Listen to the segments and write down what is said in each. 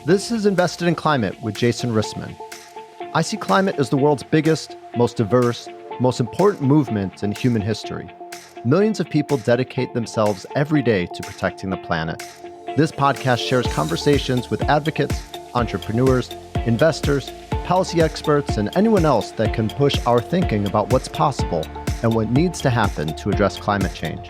This is Invested in Climate with Jason Rissman. I see climate as the world's biggest, most diverse, most important movement in human history. Millions of people dedicate themselves every day to protecting the planet. This podcast shares conversations with advocates, entrepreneurs, investors, policy experts, and anyone else that can push our thinking about what's possible and what needs to happen to address climate change.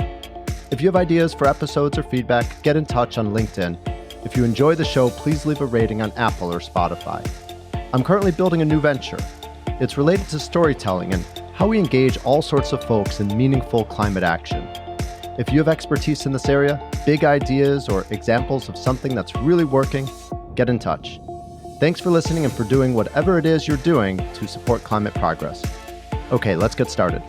If you have ideas for episodes or feedback, get in touch on LinkedIn. If you enjoy the show, please leave a rating on Apple or Spotify. I'm currently building a new venture. It's related to storytelling and how we engage all sorts of folks in meaningful climate action. If you have expertise in this area, big ideas, or examples of something that's really working, get in touch. Thanks for listening and for doing whatever it is you're doing to support climate progress. Okay, let's get started.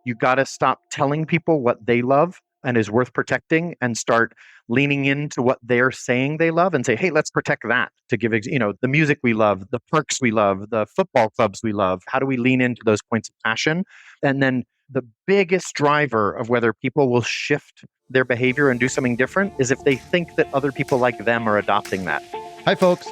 You got to stop telling people what they love and is worth protecting and start leaning into what they're saying they love and say, hey, let's protect that, to give, the music we love, the parks we love, the football clubs we love. How do we lean into those points of passion? And then the biggest driver of whether people will shift their behavior and do something different is if they think that other people like them are adopting that. Hi, folks.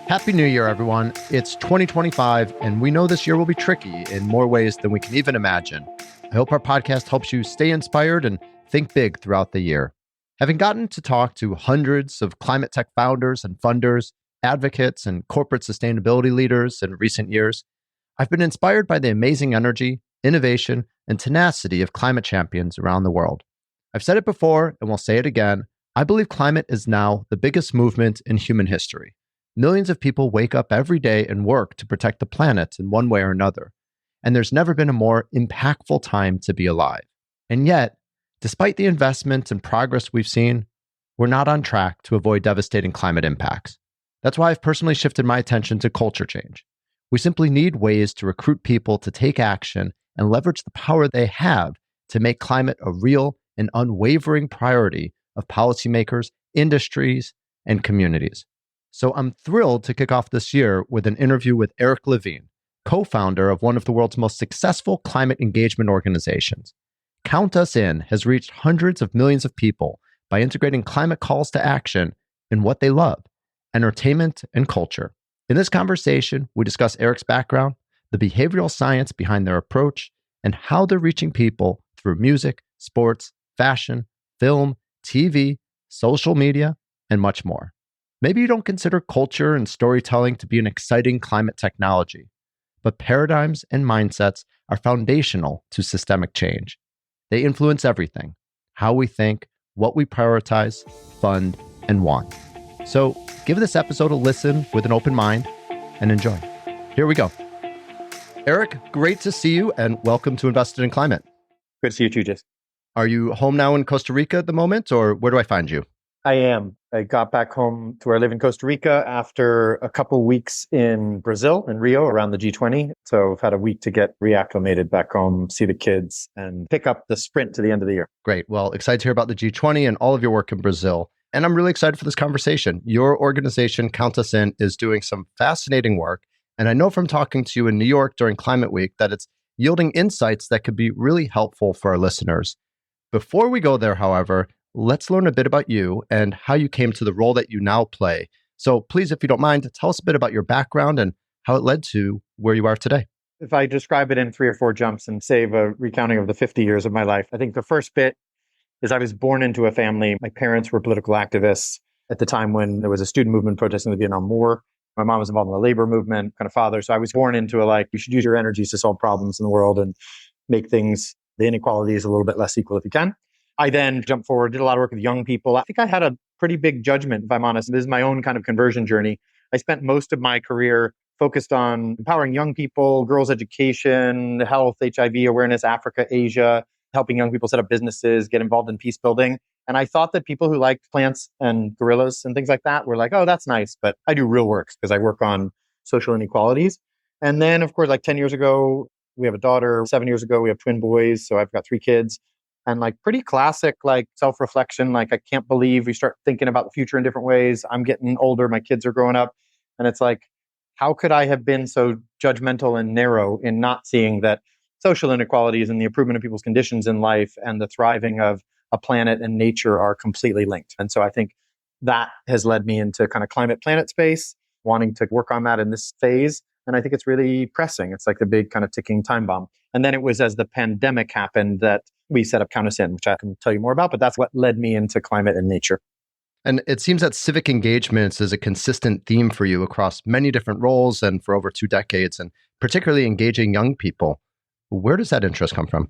Happy New Year, everyone. It's 2025, and we know this year will be tricky in more ways than we can even imagine. I hope our podcast helps you stay inspired and think big throughout the year. Having gotten to talk to hundreds of climate tech founders and funders, advocates, and corporate sustainability leaders in recent years, I've been inspired by the amazing energy, innovation, and tenacity of climate champions around the world. I've said it before, and will say it again. I believe climate is now the biggest movement in human history. Millions of people wake up every day and work to protect the planet in one way or another. And there's never been a more impactful time to be alive. And yet, despite the investment and progress we've seen, we're not on track to avoid devastating climate impacts. That's why I've personally shifted my attention to culture change. We simply need ways to recruit people to take action and leverage the power they have to make climate a real and unwavering priority of policymakers, industries, and communities. So I'm thrilled to kick off this year with an interview with Eric Levine, co-founder of one of the world's most successful climate engagement organizations. Count Us In has reached hundreds of millions of people by integrating climate calls to action in what they love, entertainment and culture. In this conversation, we discuss Eric's background, the behavioral science behind their approach, and how they're reaching people through music, sports, fashion, film, TV, social media, and much more. Maybe you don't consider culture and storytelling to be an exciting climate technology, but paradigms and mindsets are foundational to systemic change. They influence everything: how we think, what we prioritize, fund, and want. So give this episode a listen with an open mind and enjoy. Here we go. Eric, great to see you and welcome to Invested in Climate. Good to see you too, Jason. Are you home now in Costa Rica at the moment, or where do I find you? I am. I got back home to where I live in Costa Rica after a couple weeks in Brazil, in Rio, around the G20. So I've had a week to get reacclimated back home, see the kids, and pick up the sprint to the end of the year. Great. Well, excited to hear about the G20 and all of your work in Brazil. And I'm really excited for this conversation. Your organization, Count Us In, is doing some fascinating work. And I know from talking to you in New York during Climate Week that it's yielding insights that could be really helpful for our listeners. Before we go there, however, let's learn a bit about you and how you came to the role that you now play. So please, if you don't mind, tell us a bit about your background and how it led to where you are today. If I describe it in 3 or 4 jumps and save a recounting of the 50 years of my life, I think the first bit is I was born into a family. My parents were political activists at the time when there was a student movement protesting the Vietnam War. My mom was involved in the labor movement, kind of father. So I was born into you should use your energies to solve problems in the world and make things, the inequalities, a little bit less equal if you can. I then jumped forward, did a lot of work with young people. I think I had a pretty big judgment, if I'm honest. This is my own kind of conversion journey. I spent most of my career focused on empowering young people, girls' education, health, HIV awareness, Africa, Asia, helping young people set up businesses, get involved in peace building. And I thought that people who liked plants and gorillas and things like that were like, oh, that's nice. But I do real work because I work on social inequalities. And then, of course, 10 years ago, we have a daughter. 7 years ago, we have twin boys. So I've got 3 kids. And pretty classic, self-reflection. I can't believe we start thinking about the future in different ways. I'm getting older. My kids are growing up. And it's how could I have been so judgmental and narrow in not seeing that social inequalities and the improvement of people's conditions in life and the thriving of a planet and nature are completely linked. And so I think that has led me into kind of climate planet space, wanting to work on that in this phase. And I think it's really pressing. It's like the big kind of ticking time bomb. And then it was as the pandemic happened that we set up Count Us In, which I can tell you more about, but that's what led me into climate and nature. And it seems that civic engagements is a consistent theme for you across many different roles and for over 2 decades, and particularly engaging young people. Where does that interest come from?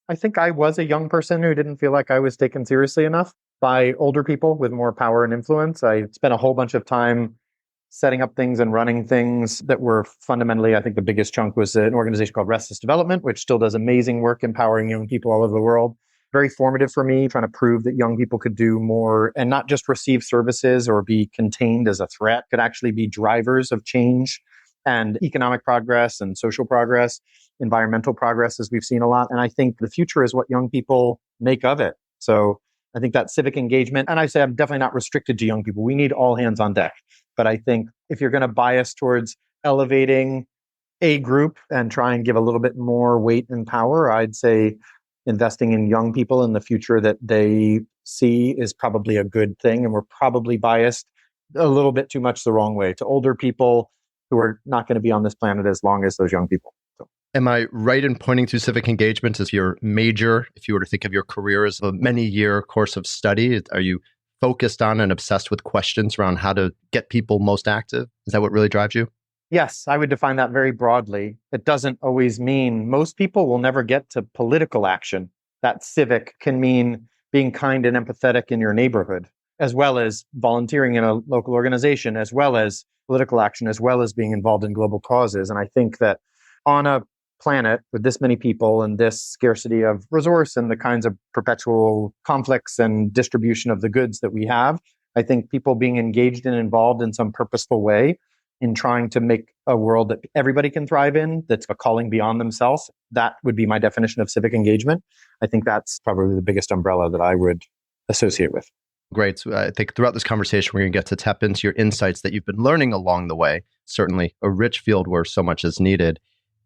I think I was a young person who didn't feel like I was taken seriously enough by older people with more power and influence. I spent a whole bunch of time setting up things and running things that were fundamentally, I think the biggest chunk was an organization called Restless Development, which still does amazing work empowering young people all over the world. Very formative for me, trying to prove that young people could do more and not just receive services or be contained as a threat, could actually be drivers of change and economic progress and social progress, environmental progress, as we've seen a lot. And I think the future is what young people make of it. So I think that civic engagement, and I say I'm definitely not restricted to young people. We need all hands on deck. But I think if you're going to bias towards elevating a group and try and give a little bit more weight and power, I'd say investing in young people in the future that they see is probably a good thing. And we're probably biased a little bit too much the wrong way to older people who are not going to be on this planet as long as those young people. So. Am I right in pointing to civic engagement as your major, if you were to think of your career as a many-year course of study? Are you focused on and obsessed with questions around how to get people most active? Is that what really drives you? Yes, I would define that very broadly. It doesn't always mean most people will never get to political action. That civic can mean being kind and empathetic in your neighborhood, as well as volunteering in a local organization, as well as political action, as well as being involved in global causes. And I think that on a planet with this many people and this scarcity of resource and the kinds of perpetual conflicts and distribution of the goods that we have, I think people being engaged and involved in some purposeful way in trying to make a world that everybody can thrive in, that's a calling beyond themselves, that would be my definition of civic engagement. I think that's probably the biggest umbrella that I would associate with. Great. So I think throughout this conversation, we're going to get to tap into your insights that you've been learning along the way. Certainly a rich field where so much is needed.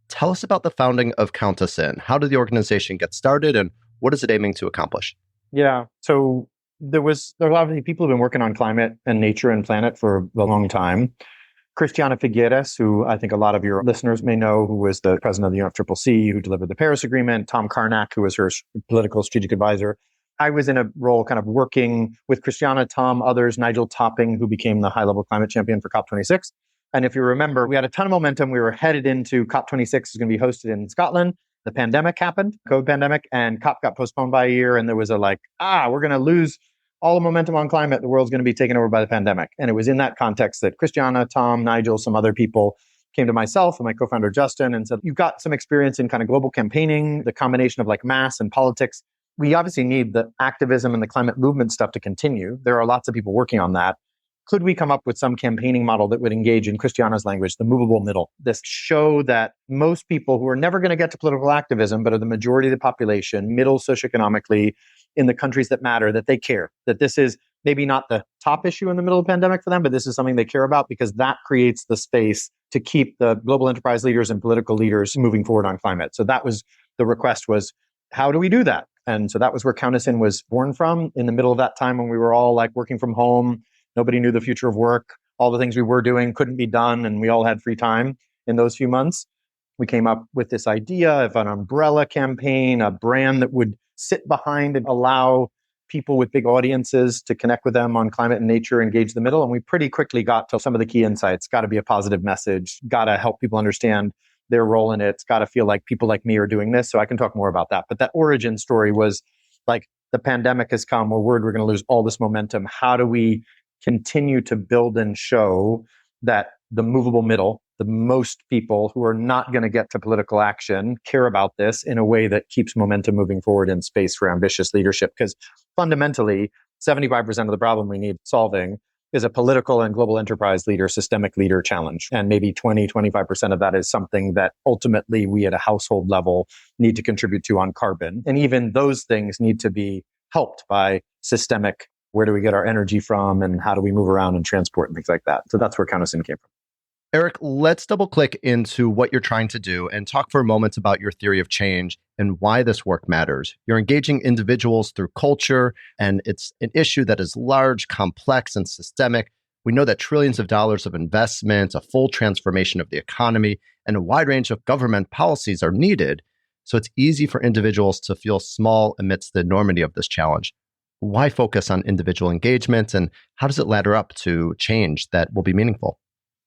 Tell us about the founding of Count Us In. How did the organization get started and what is it aiming to accomplish? Yeah. So there are a lot of people who've been working on climate and nature and planet for a long time. Christiana Figueres, who I think a lot of your listeners may know, who was the president of the UNFCCC, who delivered the Paris Agreement, Tom Karnak, who was her political strategic advisor. I was in a role kind of working with Christiana, Tom, others, Nigel Topping, who became the high-level climate champion for COP26. And if you remember, we had a ton of momentum. We were headed into COP26, is going to be hosted in Scotland. The pandemic happened, COVID pandemic, and COP got postponed by a year. And there was we're going to lose all the momentum on climate. The world's going to be taken over by the pandemic. And it was in that context that Christiana, Tom, Nigel, some other people came to myself and my co-founder Justin and said, you've got some experience in kind of global campaigning, the combination of like mass and politics. We obviously need the activism and the climate movement stuff to continue. There are lots of people working on that. Could we come up with some campaigning model that would engage, in Christiana's language, the movable middle? This show that most people who are never going to get to political activism, but are the majority of the population, middle socioeconomically, in the countries that matter, that they care, that this is maybe not the top issue in the middle of the pandemic for them, but this is something they care about because that creates the space to keep the global enterprise leaders and political leaders moving forward on climate. So that was the request was, how do we do that? And so that was where Count Us In was born from, in the middle of that time when we were all like working from home. Nobody knew the future of work. All the things we were doing couldn't be done, and we all had free time in those few months. We came up with this idea of an umbrella campaign, a brand that would sit behind and allow people with big audiences to connect with them on climate and nature, engage the middle. And we pretty quickly got to some of the key insights. Got to be a positive message, got to help people understand their role in it. It's got to feel like people like me are doing this. So I can talk more about that. But that origin story was like, the pandemic has come, we're worried we're going to lose all this momentum. How do we continue to build and show that the movable middle, the most people who are not going to get to political action, care about this in a way that keeps momentum moving forward in space for ambitious leadership? Because fundamentally, 75% of the problem we need solving is a political and global enterprise leader, systemic leader challenge. And maybe 25% of that is something that ultimately we at a household level need to contribute to on carbon. And even those things need to be helped by systemic, where do we get our energy from and how do we move around and transport and things like that. So that's where Count Us In came from. Eric, let's double click into what you're trying to do and talk for a moment about your theory of change and why this work matters. You're engaging individuals through culture, and it's an issue that is large, complex, and systemic. We know that trillions of dollars of investment, a full transformation of the economy, and a wide range of government policies are needed. So it's easy for individuals to feel small amidst the enormity of this challenge. Why focus on individual engagement, and how does it ladder up to change that will be meaningful?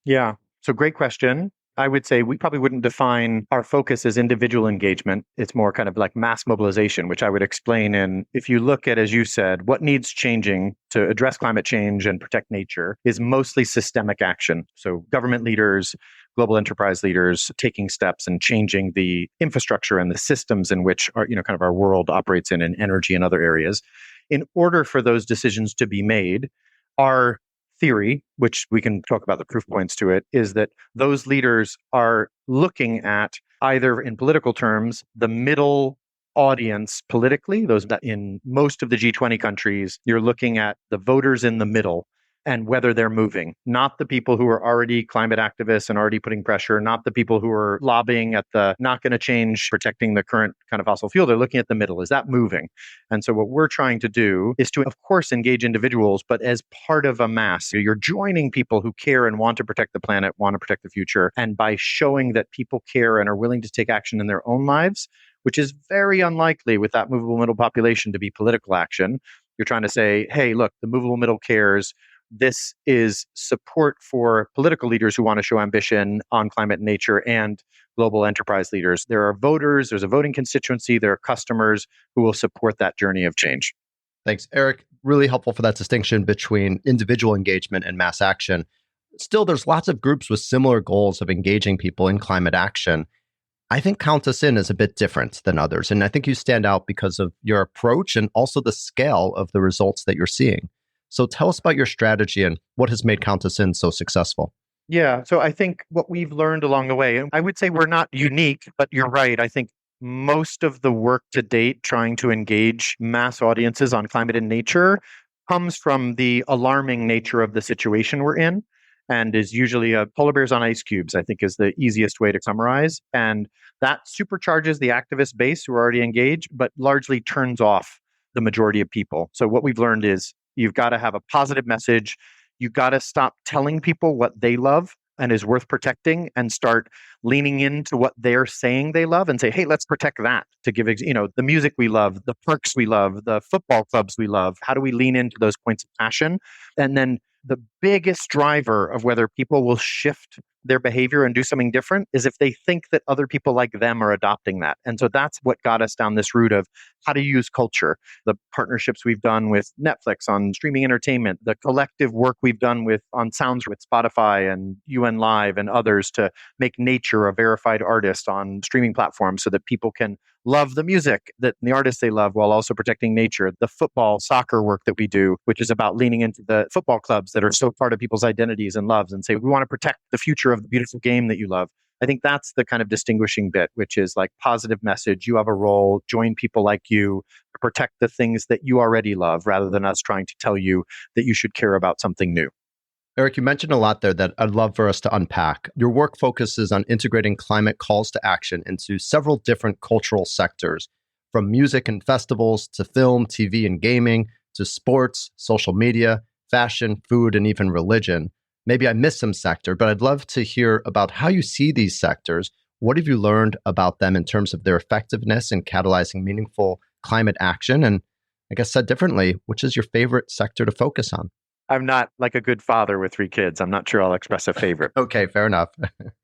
Yeah. So great question. I would say we probably wouldn't define our focus as individual engagement. It's more kind of like mass mobilization, which I would explain in, if you look at, as you said, what needs changing to address climate change and protect nature is mostly systemic action. So government leaders, global enterprise leaders taking steps and changing the infrastructure and the systems in which our, kind of our world operates in energy and other areas. In order for those decisions to be made, our theory, which we can talk about the proof points to it, is that those leaders are looking at, either in political terms, the middle audience politically, those that in most of the G20 countries, you're looking at the voters in the middle and whether they're moving, not the people who are already climate activists and already putting pressure, not the people who are lobbying at the not going to change, protecting the current kind of fossil fuel. They're looking at the middle. Is that moving? And so what we're trying to do is to, of course, engage individuals, but as part of a mass. You're joining people who care and want to protect the planet, want to protect the future. And by showing that people care and are willing to take action in their own lives, which is very unlikely with that movable middle population to be political action, you're trying to say, hey, look, the movable middle cares. This is support for political leaders who want to show ambition on climate and nature, and global enterprise leaders. There are voters, there's a voting constituency, there are customers who will support that journey of change. Thanks, Eric. Really helpful for that distinction between individual engagement and mass action. Still, there's lots of groups with similar goals of engaging people in climate action. I think Count Us In is a bit different than others. And I think you stand out because of your approach and also the scale of the results that you're seeing. So tell us about your strategy and what has made Count Us In so successful. Yeah. So I think what we've learned along the way, and I would say we're not unique, but you're right. I think most of the work to date trying to engage mass audiences on climate and nature comes from the alarming nature of the situation we're in, and is usually a polar bears on ice cubes, I think is the easiest way to summarize. And that supercharges the activist base who are already engaged, but largely turns off the majority of people. So what we've learned is you've got to have a positive message. You got to stop telling people what they love and is worth protecting, and start leaning into what they're saying they love and say, hey, let's protect that. To give, the music we love, the parks we love, the football clubs we love. How do we lean into those points of passion? And then the biggest driver of whether people will shift their behavior and do something different is if they think that other people like them are adopting that. And so that's what got us down this route of how to use culture. The partnerships we've done with Netflix on streaming entertainment, the collective work we've done on sounds with Spotify and UN Live and others to make nature a verified artist on streaming platforms so that people can love the music that the artists they love while also protecting nature. The football, soccer work that we do, which is about leaning into the football clubs that are so part of people's identities and loves, and say, we want to protect the future of the beautiful game that you love. I think that's the kind of distinguishing bit, which is like positive message. You have a role, join people like you to protect the things that you already love, rather than us trying to tell you that you should care about something new. Eric, you mentioned a lot there that I'd love for us to unpack. Your work focuses on integrating climate calls to action into several different cultural sectors, from music and festivals to film, TV, and gaming, to sports, social media, fashion, food, and even religion. Maybe I missed some sector, but I'd love to hear about how you see these sectors. What have you learned about them in terms of their effectiveness in catalyzing meaningful climate action? And I guess said differently, which is your favorite sector to focus on? I'm not like a good father with 3 kids. I'm not sure I'll express a favorite. Okay, fair enough.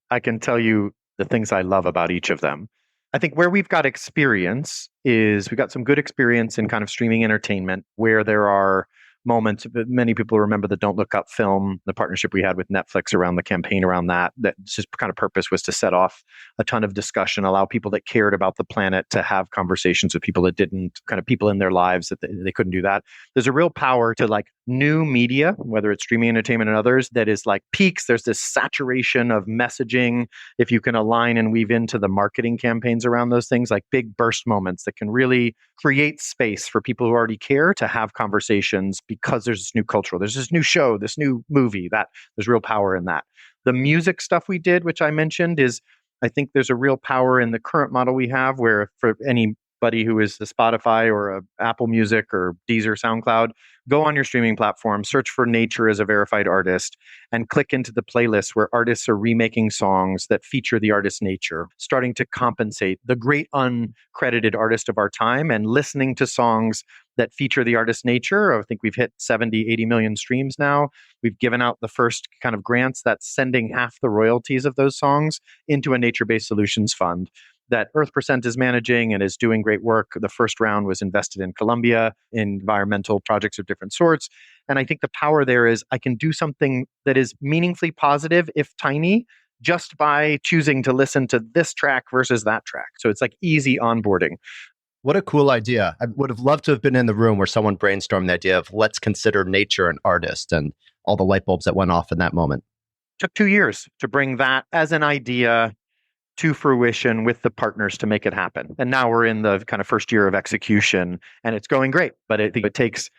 I can tell you the things I love about each of them. I think where we've got experience is we've got some good experience in kind of streaming entertainment where there are moments. Many people remember the Don't Look Up film, the partnership we had with Netflix around the campaign around that. That just kind of purpose was to set off a ton of discussion, allow people that cared about the planet to have conversations with people that didn't, kind of people in their lives that they couldn't do that. There's a real power to like new media, whether it's streaming entertainment and others, that is like peaks. There's this saturation of messaging. If you can align and weave into the marketing campaigns around those things, like big burst moments that can really create space for people who already care to have conversations because there's this new cultural, there's this new show, this new movie, that there's real power in that. The music stuff we did, which I mentioned, is I think there's a real power in the current model we have where for anybody who is the Spotify or a Apple Music or Deezer, SoundCloud, go on your streaming platform, search for Nature as a verified artist, and click into the playlist where artists are remaking songs that feature the artist Nature, starting to compensate the great uncredited artist of our time and listening to songs that feature the artist Nature. I think we've hit 70, 80 million streams now. We've given out the first kind of grants that's sending half the royalties of those songs into a nature-based solutions fund that Earth Percent is managing and is doing great work. The first round was invested in Colombia in environmental projects of different sorts. And I think the power there is I can do something that is meaningfully positive, if tiny, just by choosing to listen to this track versus that track. So it's like easy onboarding. What a cool idea. I would have loved to have been in the room where someone brainstormed the idea of let's consider nature an artist and all the light bulbs that went off in that moment. Took 2 years to bring that as an idea to fruition with the partners to make it happen. And now we're in the kind of first year of execution and it's going great. But I think it takes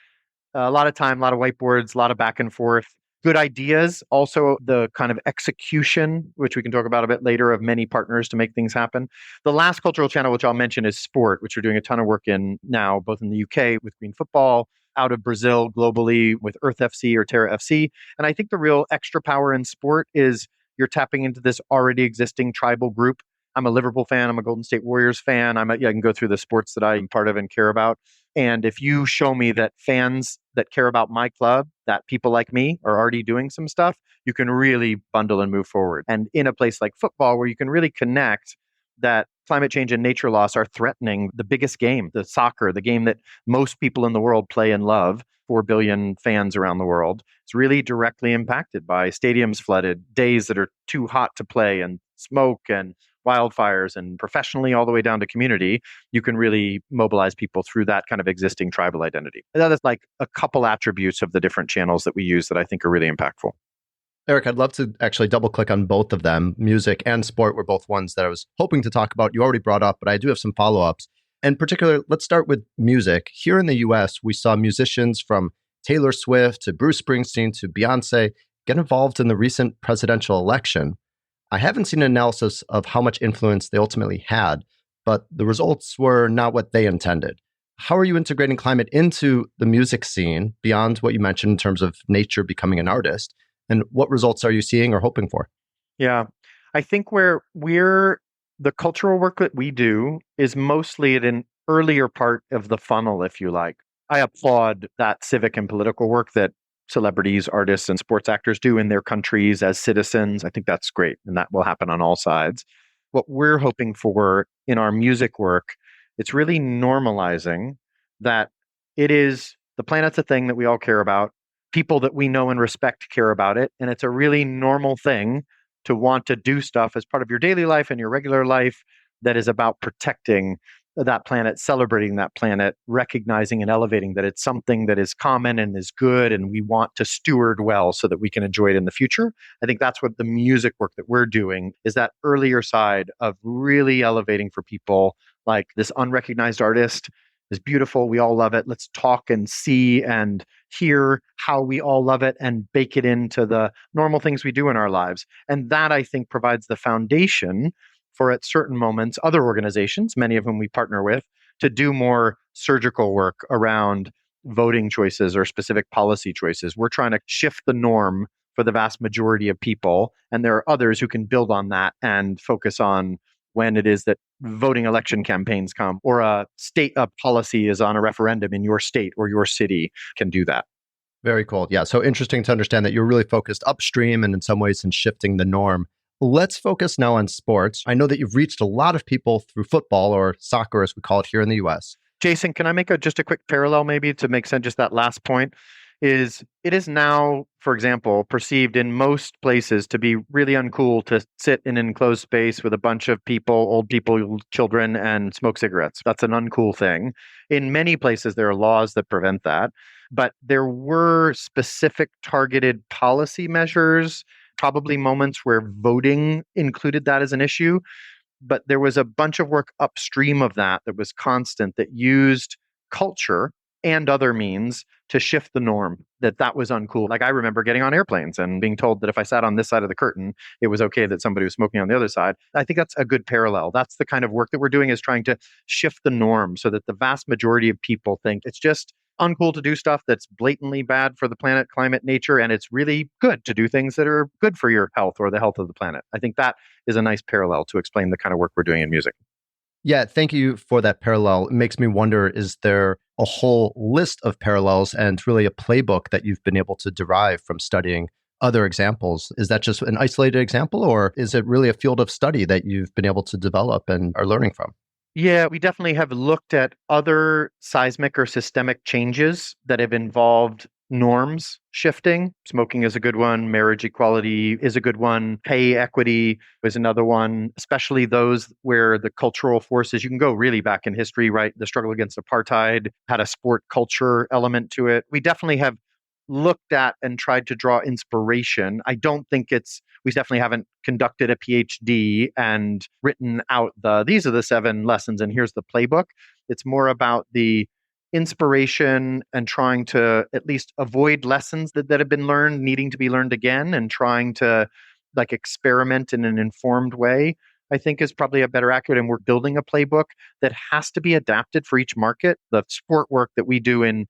a lot of time, a lot of whiteboards, a lot of back and forth, good ideas. Also, the kind of execution, which we can talk about a bit later, of many partners to make things happen. The last cultural channel, which I'll mention, is sport, which we're doing a ton of work in now, both in the UK with green football, out of Brazil globally with Earth FC or Terra FC. And I think the real extra power in sport is you're tapping into this already existing tribal group. I'm a Liverpool fan. I'm a Golden State Warriors fan. I can go through the sports that I'm part of and care about. And if you show me that fans that care about my club, that people like me are already doing some stuff, you can really bundle and move forward. And in a place like football, where you can really connect that climate change and nature loss are threatening the biggest game, the soccer, the game that most people in the world play and love, 4 billion fans around the world. It's really directly impacted by stadiums flooded, days that are too hot to play, and smoke and wildfires, and professionally all the way down to community. You can really mobilize people through that kind of existing tribal identity. And that is like a couple attributes of the different channels that we use that I think are really impactful. Eric, I'd love to actually double click on both of them. Music and sport were both ones that I was hoping to talk about. You already brought up, but I do have some follow-ups. In particular, let's start with music. Here in the US, we saw musicians from Taylor Swift to Bruce Springsteen to Beyonce get involved in the recent presidential election. I haven't seen an analysis of how much influence they ultimately had, but the results were not what they intended. How are you integrating climate into the music scene beyond what you mentioned in terms of nature becoming an artist? And what results are you seeing or hoping for? Yeah, I think where the cultural work that we do is mostly at an earlier part of the funnel, if you like. I applaud that civic and political work that celebrities, artists, and sports actors do in their countries as citizens. I think that's great, and that will happen on all sides. What we're hoping for in our music work, it's really normalizing that it is the planet's a thing that we all care about. People that we know and respect care about it. And it's a really normal thing to want to do stuff as part of your daily life and your regular life that is about protecting that planet, celebrating that planet, recognizing and elevating that it's something that is common and is good, and we want to steward well so that we can enjoy it in the future. I think that's what the music work that we're doing is, that earlier side of really elevating for people like this unrecognized artist is beautiful. We all love it. Let's talk and see and hear how we all love it and bake it into the normal things we do in our lives. And that, I think, provides the foundation for, at certain moments, other organizations, many of whom we partner with, to do more surgical work around voting choices or specific policy choices. We're trying to shift the norm for the vast majority of people. And there are others who can build on that and focus on when it is that voting election campaigns come, or a state policy is on a referendum in your state or your city, can do that. Very cool. Yeah. So interesting to understand that you're really focused upstream and in some ways in shifting the norm. Let's focus now on sports. I know that you've reached a lot of people through football, or soccer as we call it here in the US. Jason, can I make just a quick parallel maybe to make sense, just that last point? It is now, for example, perceived in most places to be really uncool to sit in an enclosed space with a bunch of people, old people, children, and smoke cigarettes. That's an uncool thing. In many places, there are laws that prevent that. But there were specific targeted policy measures, probably moments where voting included that as an issue. But there was a bunch of work upstream of that that was constant, that used culture and other means to shift the norm, that was uncool. Like I remember getting on airplanes and being told that if I sat on this side of the curtain, it was okay that somebody was smoking on the other side. I think that's a good parallel. That's the kind of work that we're doing, is trying to shift the norm so that the vast majority of people think it's just uncool to do stuff that's blatantly bad for the planet, climate, nature, and it's really good to do things that are good for your health or the health of the planet. I think that is a nice parallel to explain the kind of work we're doing in music. Yeah, thank you for that parallel. It makes me wonder, is there a whole list of parallels and really a playbook that you've been able to derive from studying other examples? Is that just an isolated example, or is it really a field of study that you've been able to develop and are learning from? Yeah, we definitely have looked at other seismic or systemic changes that have involved norms shifting. Smoking is a good one. Marriage equality is a good one. Pay equity is another one, especially those where the cultural forces, you can go really back in history, right? The struggle against apartheid had a sport culture element to it. We definitely have looked at and tried to draw inspiration. I don't think we definitely haven't conducted a PhD and written out these are the 7 lessons and here's the playbook. It's more about the inspiration and trying to at least avoid lessons that have been learned needing to be learned again, and trying to like experiment in an informed way, I think is probably a better accurate. And we're building a playbook that has to be adapted for each market. The sport work that we do in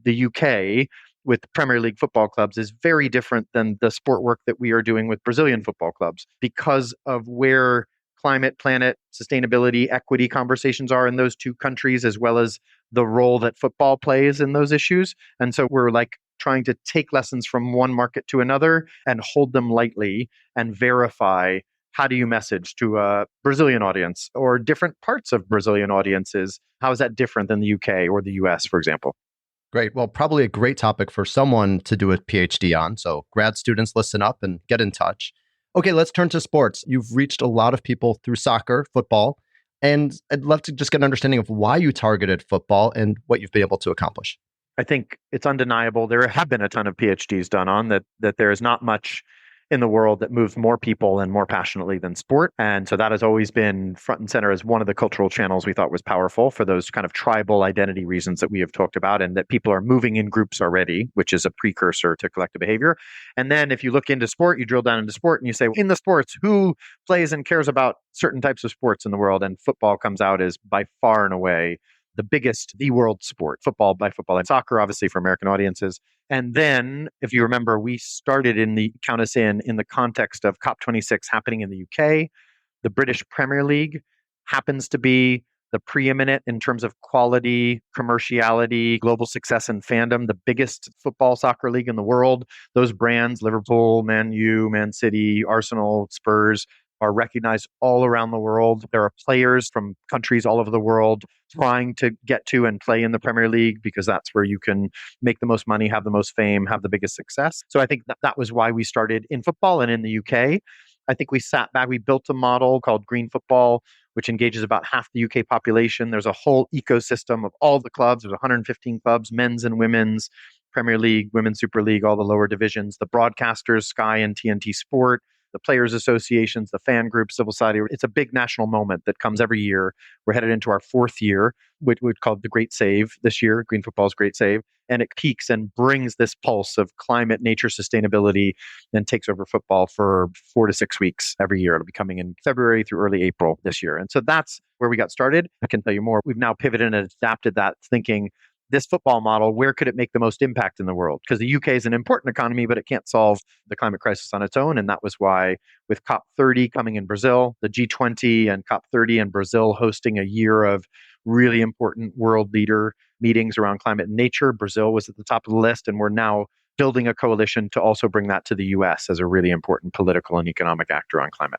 the UK with Premier League football clubs is very different than the sport work that we are doing with Brazilian football clubs, because of where climate, planet, sustainability, equity conversations are in those two countries, as well as the role that football plays in those issues. And so we're like trying to take lessons from one market to another and hold them lightly and verify, how do you message to a Brazilian audience or different parts of Brazilian audiences? How is that different than the UK or the US, for example? Great. Well, probably a great topic for someone to do a PhD on. So, grad students, listen up and get in touch. Okay, let's turn to sports. You've reached a lot of people through soccer, football, and I'd love to just get an understanding of why you targeted football and what you've been able to accomplish. I think it's undeniable. There have been a ton of PhDs done on that there is not much in the world that moves more people and more passionately than sport. And so that has always been front and center as one of the cultural channels we thought was powerful for those kind of tribal identity reasons that we have talked about, and that people are moving in groups already, which is a precursor to collective behavior. And then if you look into sport, you drill down into sport and you say, in the sports, who plays and cares about certain types of sports in the world? And football comes out as by far and away the biggest, the world sport, football by football, and soccer, obviously, for American audiences. And then, if you remember, we started count us in the context of COP26 happening in the UK. The British Premier League happens to be the preeminent in terms of quality, commerciality, global success, and fandom, the biggest football soccer league in the world. Those brands, Liverpool, Man U, Man City, Arsenal, Spurs, are recognized all around the world. There are players from countries all over the world trying to get to and play in the Premier League, because that's where you can make the most money, have the most fame, have the biggest success. So I think that was why we started in football and in the UK. I think we sat back, we built a model called Green Football, which engages about half the UK population. There's a whole ecosystem of all the clubs. There's 115 clubs, men's and women's, Premier League, Women's Super League, all the lower divisions, the broadcasters, Sky and TNT Sport, the players' associations, the fan groups, civil society. It's a big national moment that comes every year. We're headed into our 4th year, which we called the Great Save this year, Green Football's Great Save. And it peaks and brings this pulse of climate, nature, sustainability, and takes over football for 4 to 6 weeks every year. It'll be coming in February through early April this year. And so that's where we got started. I can tell you more. We've now pivoted and adapted that thinking, this football model, where could it make the most impact in the world? Because the UK is an important economy, but it can't solve the climate crisis on its own. And that was why, with COP30 coming in Brazil, the G20 and COP30 in Brazil hosting a year of really important world leader meetings around climate and nature, Brazil was at the top of the list. And we're now building a coalition to also bring that to the US as a really important political and economic actor on climate.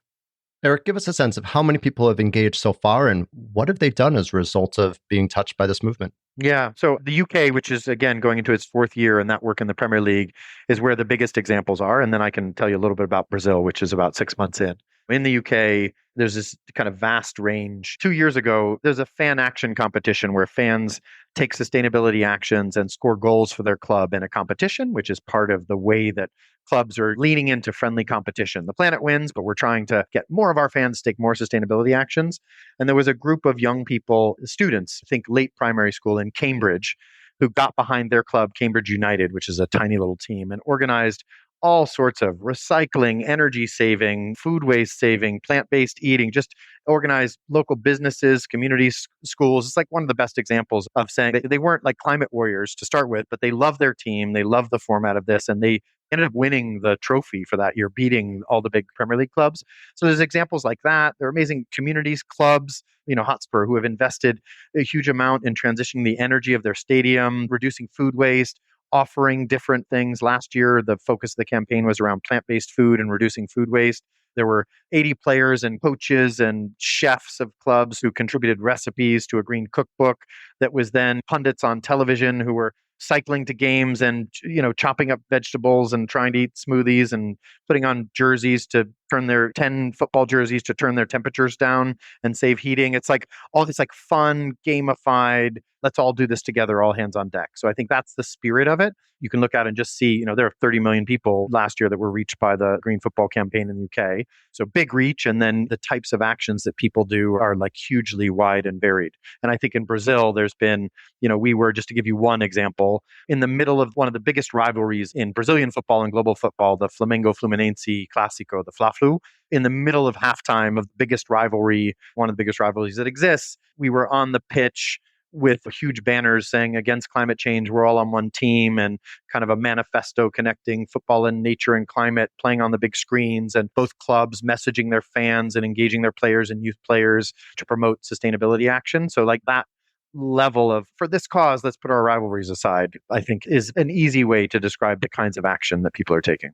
Eric, give us a sense of how many people have engaged so far and what have they done as a result of being touched by this movement? Yeah. So the UK, which is again going into its 4th year, and that work in the Premier League is where the biggest examples are. And then I can tell you a little bit about Brazil, which is about 6 months in. In the UK, there's this kind of vast range. 2 years ago, there's a fan action competition where fans take sustainability actions and score goals for their club in a competition, which is part of the way that clubs are leaning into friendly competition. The planet wins, but we're trying to get more of our fans to take more sustainability actions. And there was a group of young people, students, I think late primary school in Cambridge, who got behind their club, Cambridge United, which is a tiny little team, and organized all sorts of recycling, energy saving, food waste saving, plant-based eating, just organized local businesses, communities, schools. It's like one of the best examples of saying they weren't like climate warriors to start with, but they love their team. They love the format of this, and they ended up winning the trophy for that year, beating all the big Premier League clubs. So there's examples like that. There are amazing communities, clubs, Hotspur, who have invested a huge amount in transitioning the energy of their stadium, reducing food waste, offering different things. Last year, the focus of the campaign was around plant-based food and reducing food waste. There were 80 players and coaches and chefs of clubs who contributed recipes to a green cookbook that was then pundits on television who were cycling to games and chopping up vegetables and trying to eat smoothies and putting on jerseys to turn their 10 football jerseys to turn their temperatures down and save heating. It's like all this like fun, gamified, let's all do this together, all hands on deck. So I think that's the spirit of it. You can look at and just see, there are 30 million people last year that were reached by the Green Football Campaign in the UK. So big reach. And then the types of actions that people do are like hugely wide and varied. And I think in Brazil, there's been, we were, just to give you one example, in the middle of one of the biggest rivalries in Brazilian football and global football, the Flamengo-Fluminense Clásico, the Fla-Flu, in the middle of halftime of the biggest rivalry, one of the biggest rivalries that exists, we were on the pitch with huge banners saying against climate change, we're all on one team, and kind of a manifesto connecting football and nature and climate, playing on the big screens, and both clubs messaging their fans and engaging their players and youth players to promote sustainability action. So like that level of, for this cause, let's put our rivalries aside, I think is an easy way to describe the kinds of action that people are taking.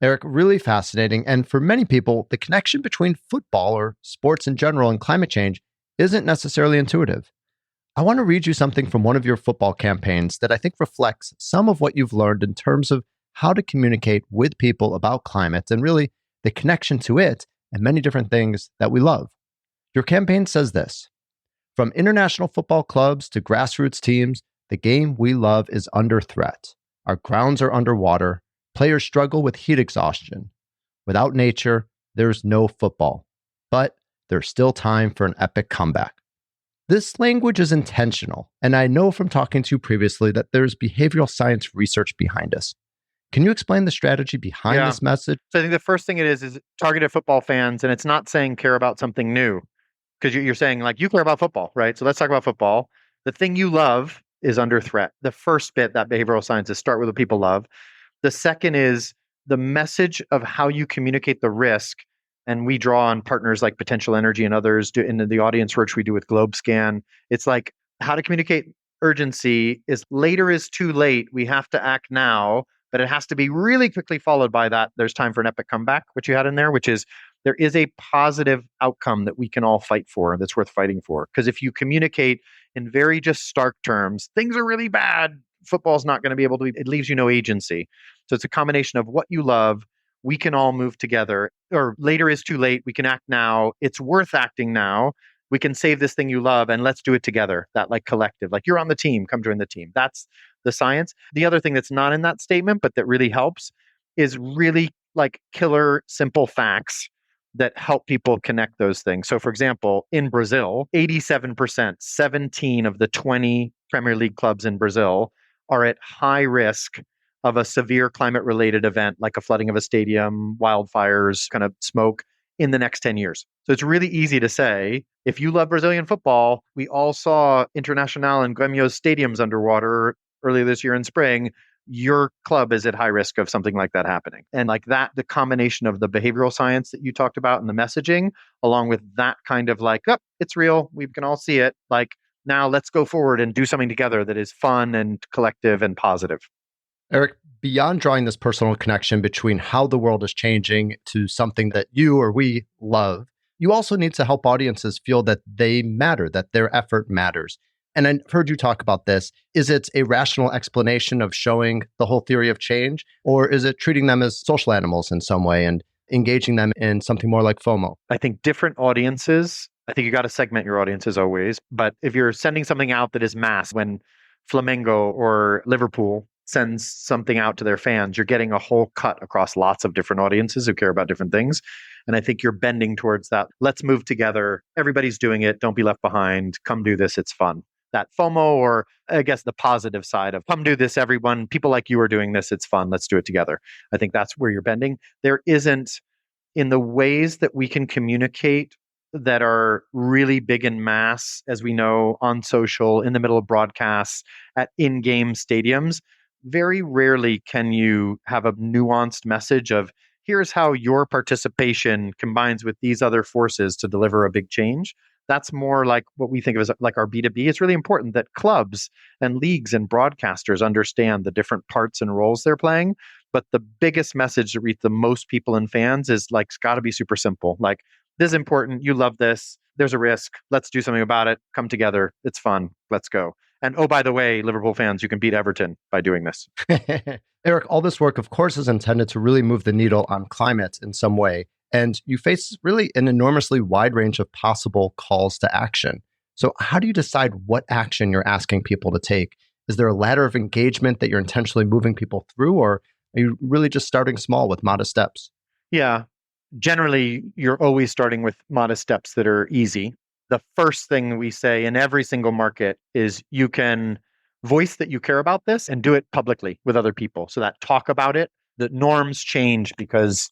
Eric, really fascinating. And for many people, the connection between football or sports in general and climate change isn't necessarily intuitive. I want to read you something from one of your football campaigns that I think reflects some of what you've learned in terms of how to communicate with people about climate and really the connection to it and many different things that we love. Your campaign says this: from international football clubs to grassroots teams, the game we love is under threat. Our grounds are underwater. Players struggle with heat exhaustion. Without nature, there's no football. But there's still time for an epic comeback. This language is intentional, and I know from talking to you previously that there's behavioral science research behind this. Can you explain the strategy behind this message? So I think the first thing it is targeted football fans, and it's not saying care about something new, because you're saying like you care about football, right? So let's talk about football. The thing you love is under threat. The first bit, that behavioral science, is start with what people love. The second is the message of how you communicate the risk. And we draw on partners like Potential Energy and others in the audience work we do with GlobeScan. It's like how to communicate urgency is later is too late. We have to act now, but it has to be really quickly followed by that. There's time for an epic comeback, which you had in there, which is there is a positive outcome that we can all fight for that's worth fighting for. Because if you communicate in very just stark terms, things are really bad, football's not going to be able to, it leaves you no agency. So it's a combination of what you love. We can all move together, or later is too late. We can act now. It's worth acting now. We can save this thing you love and let's do it together. That like collective, like you're on the team, come join the team. That's the science. The other thing that's not in that statement, but that really helps is really like killer simple facts that help people connect those things. So for example, in Brazil, 87%, 17 of the 20 Premier League clubs in Brazil are at high risk of a severe climate-related event like a flooding of a stadium, wildfires, kind of smoke in the next 10 years. So it's really easy to say, if you love Brazilian football, we all saw Internacional and Grêmio's stadiums underwater earlier this year in spring, your club is at high risk of something like that happening. And like that, the combination of the behavioral science that you talked about and the messaging, along with that kind of like, oh, it's real, we can all see it, like now let's go forward and do something together that is fun and collective and positive. Eric, beyond drawing this personal connection between how the world is changing to something that you or we love, you also need to help audiences feel that they matter, that their effort matters. And I've heard you talk about this. Is it a rational explanation of showing the whole theory of change, or is it treating them as social animals in some way and engaging them in something more like FOMO? I think different audiences, I think you got to segment your audiences always. But if you're sending something out that is mass, when Flamengo or Liverpool sends something out to their fans, you're getting a whole cut across lots of different audiences who care about different things. And I think you're bending towards that. Let's move together. Everybody's doing it. Don't be left behind. Come do this. It's fun. that FOMO, or I guess the positive side of come do this, everyone. People like you are doing this. It's fun. Let's do it together. I think that's where you're bending. There isn't in the ways that we can communicate that are really big in mass, as we know, on social, in the middle of broadcasts, at in-game stadiums. Very rarely can you have a nuanced message of here's how your participation combines with these other forces to deliver a big change. That's more like what we think of as like our B2B. It's really important that clubs and leagues and broadcasters understand the different parts and roles they're playing. But the biggest message to reach the most people and fans is like, it's got to be super simple. Like, this is important. You love this. There's a risk. Let's do something about it. Come together. It's fun. Let's go. And oh, by the way, Liverpool fans, you can beat Everton by doing this. Eric, all this work, of course, is intended to really move the needle on climate in some way. And you face really an enormously wide range of possible calls to action. So, how do you decide what action you're asking people to take? Is there a ladder of engagement that you're intentionally moving people through, or are you really just starting small with modest steps? Yeah. Generally, you're always starting with modest steps that are easy. The first thing we say in every single market is you can voice that you care about this and do it publicly with other people. So that talk about it, the norms change because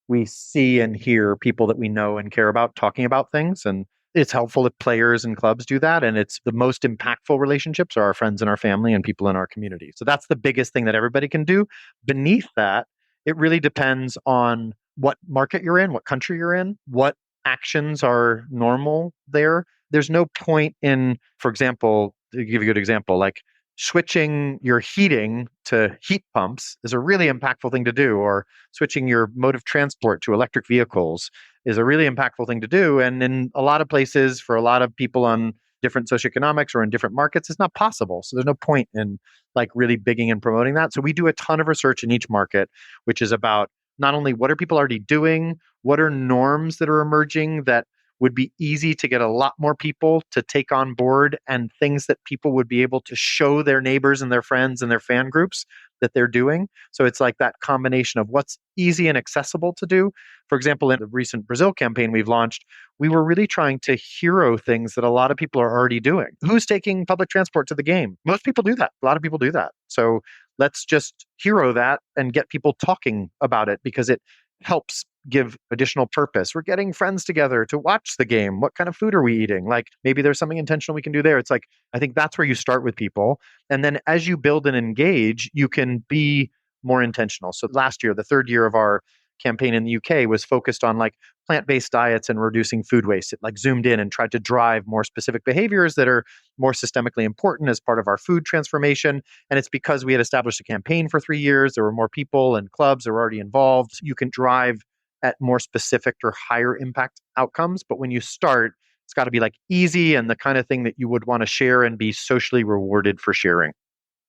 we see and hear people that we know and care about talking about things. And it's helpful if players and clubs do that. And it's the most impactful relationships are our friends and our family and people in our community. So that's the biggest thing that everybody can do. Beneath that, it really depends on what market you're in, what country you're in, what actions are normal there. There's no point in, for example, to give you a good example, like switching your heating to heat pumps is a really impactful thing to do, or switching your mode of transport to electric vehicles is a really impactful thing to do. And in a lot of places, for a lot of people on different socioeconomics or in different markets, it's not possible. So there's no point in like really bigging and promoting that. So we do a ton of research in each market, which is about not only what are people already doing, what are norms that are emerging that would be easy to get a lot more people to take on board, and things that people would be able to show their neighbors and their friends and their fan groups that they're doing. So it's like that combination of what's easy and accessible to do. For example, in the recent Brazil campaign we've launched, we were really trying to hero things that a lot of people are already doing. Who's taking public transport to the game? Most people do that. A lot of people do that. So let's just hero that and get people talking about it, because it helps give additional purpose. We're getting friends together to watch the game. What kind of food are we eating? Like maybe there's something intentional we can do there. It's like, I think that's where you start with people. And then as you build and engage, you can be more intentional. So last year, the third year of our campaign in the UK was focused on like plant-based diets and reducing food waste. It like zoomed in and tried to drive more specific behaviors that are more systemically important as part of our food transformation. And it's because we had established a campaign for 3 years. There were more people and clubs that were already involved. You can drive at more specific or higher impact outcomes. But when you start, it's got to be like easy and the kind of thing that you would want to share and be socially rewarded for sharing.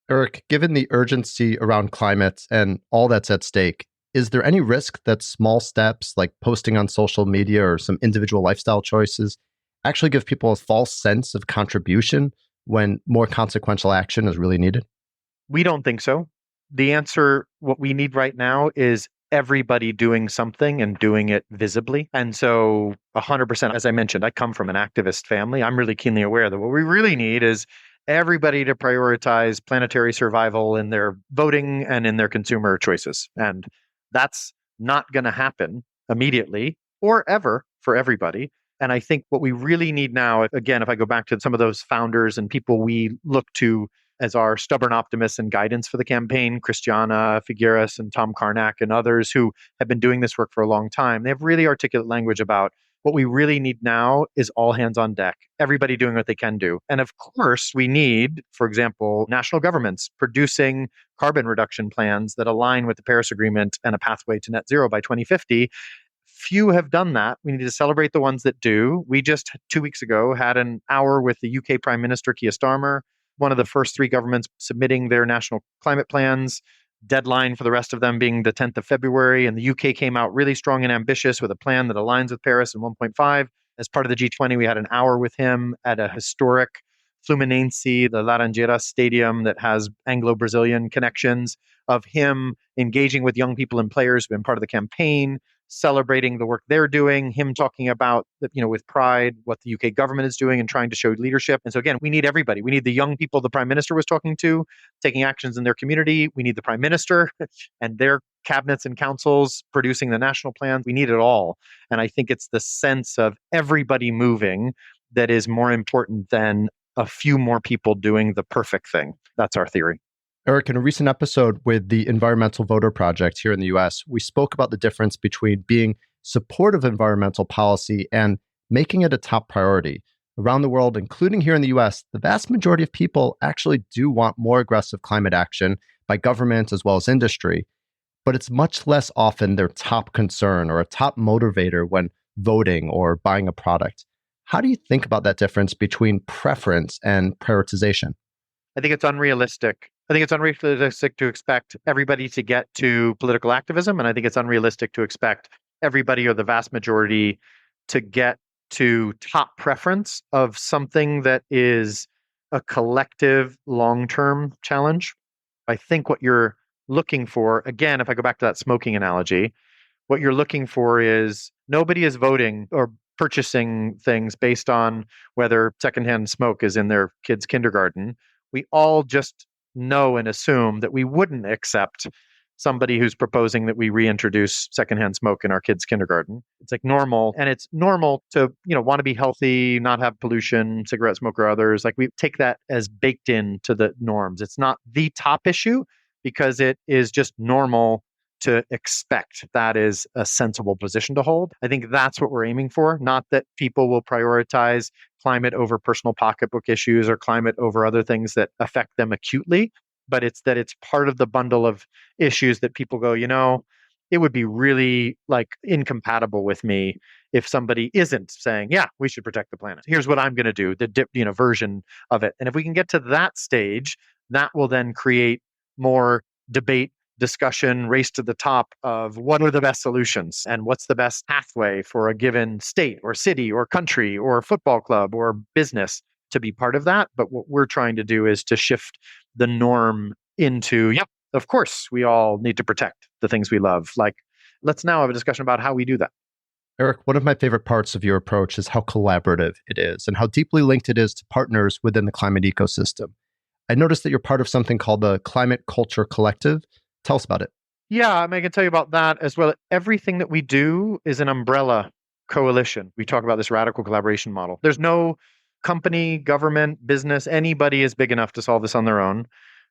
Eric, given the urgency around climate and all that's at stake, is there any risk that small steps like posting on social media or some individual lifestyle choices actually give people a false sense of contribution when more consequential action is really needed? We don't think so. The answer, what we need right now is everybody doing something and doing it visibly. And so 100%, as I mentioned, I come from an activist family. I'm really keenly aware that what we really need is everybody to prioritize planetary survival in their voting and in their consumer choices. And that's not going to happen immediately or ever for everybody. And I think what we really need now, again, if I go back to some of those founders and people we look to as our stubborn optimists and guidance for the campaign, Christiana Figueres and Tom Karnak and others who have been doing this work for a long time, they have really articulate language about what we really need now is all hands on deck, everybody doing what they can do. And of course, we need, for example, national governments producing carbon reduction plans that align with the Paris Agreement and a pathway to net zero by 2050. Few have done that. We need to celebrate the ones that do. We just 2 weeks ago had an hour with the UK Prime Minister Keir Starmer, one of the first three governments submitting their national climate plans, deadline for the rest of them being the 10th of February. And the UK came out really strong and ambitious with a plan that aligns with Paris and 1.5. As part of the G20, we had an hour with him at a historic Fluminense, the Laranjeiras Stadium that has Anglo-Brazilian connections, of him engaging with young people and players who've been part of the campaign, celebrating the work they're doing, him talking about, with pride, what the UK government is doing and trying to show leadership. And so again, we need everybody. We need the young people the prime minister was talking to, taking actions in their community. We need the prime minister and their cabinets and councils producing the national plans. We need it all. And I think it's the sense of everybody moving that is more important than a few more people doing the perfect thing. That's our theory. Eric, in a recent episode with the Environmental Voter Project here in the US, we spoke about the difference between being supportive of environmental policy and making it a top priority. Around the world, including here in the US, the vast majority of people actually do want more aggressive climate action by government as well as industry, but it's much less often their top concern or a top motivator when voting or buying a product. How do you think about that difference between preference and prioritization? I think it's unrealistic. I think it's unrealistic to expect everybody to get to political activism. And I think it's unrealistic to expect everybody or the vast majority to get to top preference of something that is a collective long-term challenge. I think what you're looking for, again, if I go back to that smoking analogy, what you're looking for is nobody is voting or purchasing things based on whether secondhand smoke is in their kids' kindergarten. We all just know and assume that we wouldn't accept somebody who's proposing that we reintroduce secondhand smoke in our kids' kindergarten. It's like normal, and it's normal to, want to be healthy, not have pollution, cigarette smoke or others. Like we take that as baked into the norms. It's not the top issue because it is just normal to expect. That is a sensible position to hold. I think that's what we're aiming for, not that people will prioritize climate over personal pocketbook issues or climate over other things that affect them acutely, but it's that it's part of the bundle of issues that people go, it would be really like incompatible with me if somebody isn't saying, yeah, we should protect the planet. Here's what I'm going to do, the version of it. And if we can get to that stage, that will then create more debate, discussion, race to the top of what are the best solutions and what's the best pathway for a given state or city or country or football club or business to be part of that. But what we're trying to do is to shift the norm into, yep, of course, we all need to protect the things we love. Like, let's now have a discussion about how we do that. Eric, one of my favorite parts of your approach is how collaborative it is and how deeply linked it is to partners within the climate ecosystem. I noticed that you're part of something called the Climate Culture Collective. Tell us about it. Yeah, I can tell you about that as well. Everything that we do is an umbrella coalition. We talk about this radical collaboration model. There's no company, government, business, anybody is big enough to solve this on their own.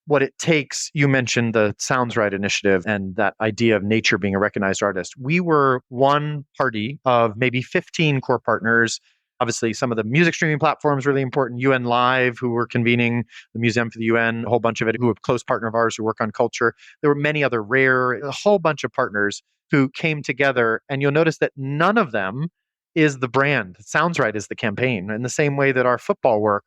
What it takes, you mentioned the Sounds Right initiative and that idea of nature being a recognized artist. We were one party of maybe 15 core partners. Obviously, some of the music streaming platforms really important. UN Live, who were convening the Museum for the UN, a whole bunch of it, who are a close partner of ours who work on culture. There were many other rare, a whole bunch of partners who came together. And you'll notice that none of them is the brand. Sounds Right is the campaign. In the same way that our football work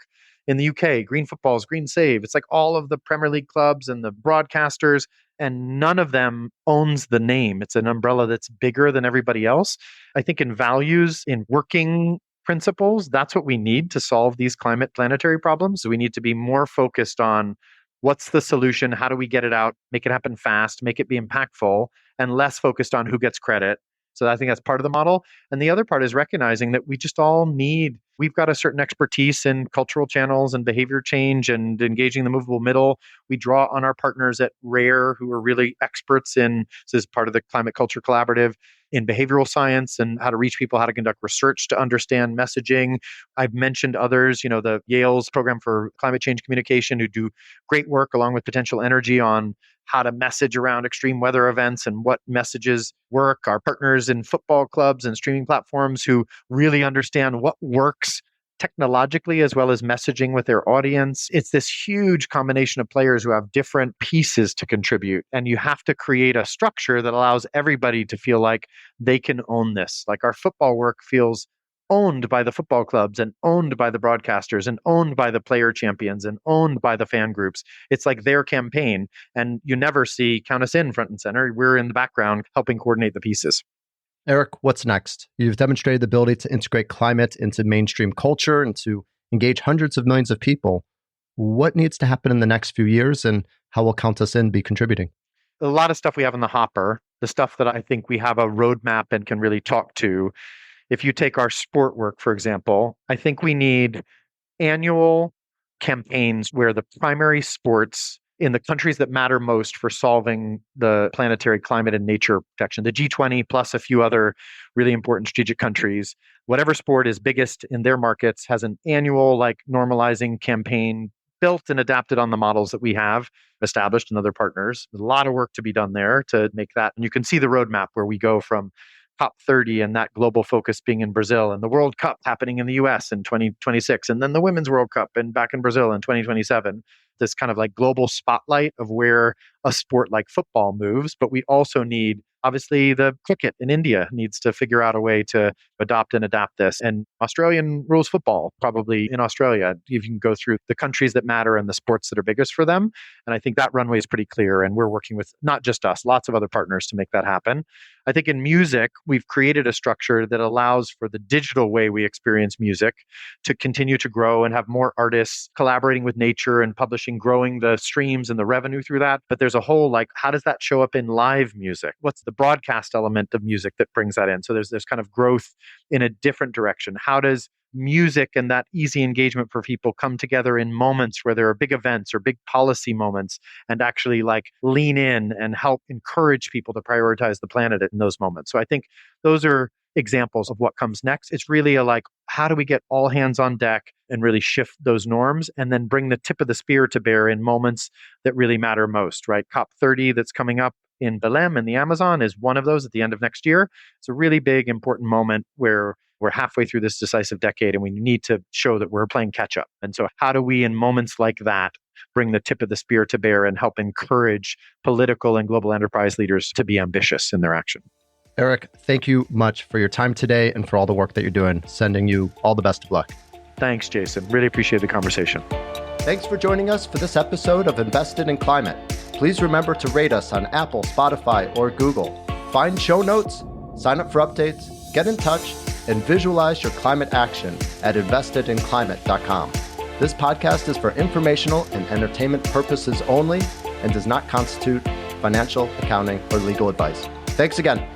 in the UK, Green Football is Green Save. It's like all of the Premier League clubs and the broadcasters, and none of them owns the name. It's an umbrella that's bigger than everybody else. I think in values, in working principles, that's what we need to solve these climate planetary problems. So we need to be more focused on what's the solution, how do we get it out, make it happen fast, make it be impactful, and less focused on who gets credit. So I think that's part of the model. And the other part is recognizing that we just all need, we've got a certain expertise in cultural channels and behavior change and engaging the movable middle. We draw on our partners at RARE, who are really experts in, this is part of the Climate Culture Collaborative, in behavioral science and how to reach people, how to conduct research to understand messaging. I've mentioned others, the Yale's program for climate change communication, who do great work along with Potential Energy on how to message around extreme weather events and what messages work. Our partners in football clubs and streaming platforms who really understand what works technologically as well as messaging with their audience. It's this huge combination of players who have different pieces to contribute. And you have to create a structure that allows everybody to feel like they can own this. Like our football work feels owned by the football clubs and owned by the broadcasters and owned by the player champions and owned by the fan groups. It's like their campaign. And you never see count us in front and center. We're in the background helping coordinate the pieces. Eric, what's next? You've demonstrated the ability to integrate climate into mainstream culture and to engage hundreds of millions of people. What needs to happen in the next few years, and how will Count Us In be contributing? A lot of stuff we have in the hopper. the stuff that I think we have a roadmap and can really talk to. If you take our sport work, for example, I think we need annual campaigns where the primary sports in the countries that matter most for solving the planetary climate and nature protection, the G20 plus a few other really important strategic countries, whatever sport is biggest in their markets has an annual normalizing campaign built and adapted on the models that we have established in other partners. There's a lot of work to be done there to make that. And you can see the roadmap where we go from COP30 and that global focus being in Brazil, and the World Cup happening in the US in 2026, and then the Women's World Cup and back in Brazil in 2027. This kind of global spotlight of where a sport like football moves. But we also need, obviously, the cricket in India needs to figure out a way to adopt and adapt this. And Australian rules football, probably in Australia. You can go through the countries that matter and the sports that are biggest for them. And I think that runway is pretty clear. And we're working with not just us, lots of other partners to make that happen. I think in music, we've created a structure that allows for the digital way we experience music to continue to grow and have more artists collaborating with nature and publishing, growing the streams and the revenue through that. But there's a whole how does that show up in live music? What's the broadcast element of music that brings that in? So there's kind of growth in a different direction. How does music and that easy engagement for people come together in moments where there are big events or big policy moments and actually lean in and help encourage people to prioritize the planet in those moments? So I think those are examples of what comes next. It's really how do we get all hands on deck and really shift those norms and then bring the tip of the spear to bear in moments that really matter most, right? COP30 that's coming up in Belém in the Amazon is one of those at the end of next year. It's a really big, important moment where we're halfway through this decisive decade and we need to show that we're playing catch up. And so how do we, in moments like that, bring the tip of the spear to bear and help encourage political and global enterprise leaders to be ambitious in their action? Eric, thank you much for your time today and for all the work that you're doing. Sending you all the best of luck. Thanks, Jason. Really appreciate the conversation. Thanks for joining us for this episode of Invested in Climate. Please remember to rate us on Apple, Spotify, or Google. Find show notes, sign up for updates, get in touch, and visualize your climate action at investedinclimate.com. This podcast is for informational and entertainment purposes only and does not constitute financial, accounting, or legal advice. Thanks again.